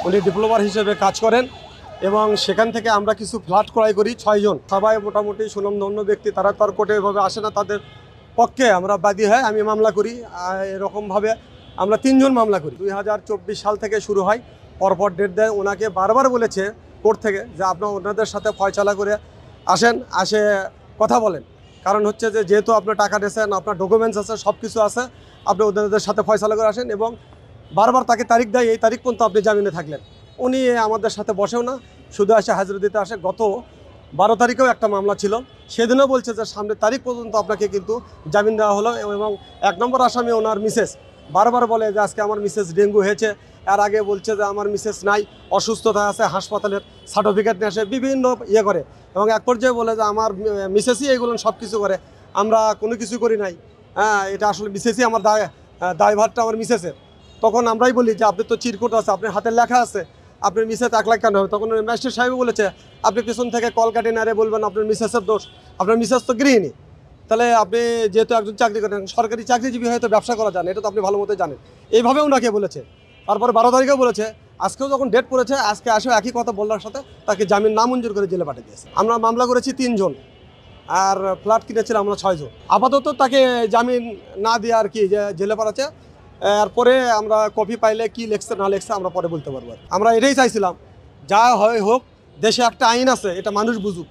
উনি ডিপ্লোমার হিসেবে কাজ করেন এবং সেখান থেকে আমরা কিছু ফ্ল্যাট ক্রয় করি 6 জন। সবাই মোটামুটি সুনামধন্য ব্যক্তি, তারা তো আর কোর্টে এভাবে আসে না, তাদের পক্ষে আমরা বাদী হয়, আমি মামলা করি। এরকমভাবে আমরা 3 জন মামলা করি। 2024 সাল থেকে শুরু হয়, পরপর ডেট দেয়। ওনাকে বারবার বলেছে কোর্ট থেকে যে আপনার ওনাদের সাথে ফয়সালা করে আসে কথা বলেন। কারণ হচ্ছে যে যেহেতু আপনার টাকা দিয়েছেন, আপনার ডকুমেন্টস আছে, সব কিছু আছে, আপনি ওদের সাথে ফয়সালা করে আসেন। এবং বারবার তাকে তারিখ দেয়, এই তারিখ পর্যন্ত আপনি জামিনে থাকলেন। উনি আমাদের সাথে বসেও না, শুধু আসে হাজিরা দিতে আসে। গত 12 তারিখেও একটা মামলা ছিল, সেদিনও বলছে যে সামনের তারিখ পর্যন্ত আপনাকে কিন্তু জামিন দেওয়া হলো। এবং 1 নম্বর আসামি ওনার মিসেস বারবার বলে যে আজকে আমার মিসেস ডেঙ্গু হয়েছে। এর আগে বলছে যে আমার মিসেস নাই, অসুস্থতা আছে, হাসপাতালের সার্টিফিকেট নিয়ে আসে, বিভিন্ন ইয়ে করে। এবং এক পর্যায়ে বলে যে আমার মিসেসই এইগুলো সব কিছু করে, আমরা কোনো কিছু করি নাই। হ্যাঁ, এটা আসলে মিসেসই আমার দায়ভারটা আমার মিসেসের। তখন আমরাই বলি যে আপনি তো চিরকুট আছে, আপনার হাতের লেখা আছে, আপনার মিসেস 1 লাখ কেন হবে? তখন ম্যাজিস্ট্রেট সাহেব বলেছে আপনি পিছন থেকে কল কাটে না রে বলবেন আপনার মিসেসের দোষ, আপনার মিসেস তো গৃহিণী। তাহলে আপনি যেহেতু একজন চাকরি করেন, সরকারি চাকরিজীবী হয়তো ব্যবসা করা যান, এটা তো আপনি ভালো মতো জানেন। এইভাবে ওনাকে বলেছে। তারপরে 12 তারিখেও বলেছে, আজকেও যখন ডেট পড়েছে, আজকে আসেও একই কথা বলার সাথে তাকে জামিন নামঞ্জুর করে জেলে পাঠিয়ে দিয়েছে। আমরা মামলা করেছি 3 জন, আর ফ্ল্যাট কিনেছিলাম আমরা 6 জন। আপাতত তাকে জামিন না দিয়ে আর কি জেলে পাঠাচ্ছে। এরপরে আমরা কপি পাইলে কি লেখছে না লেখছে আমরা পরে বলতে পারবো। আমরা এটাই চাইছিলাম, যা হয় হোক, দেশে একটা আইন আছে, এটা মানুষ বুঝুক।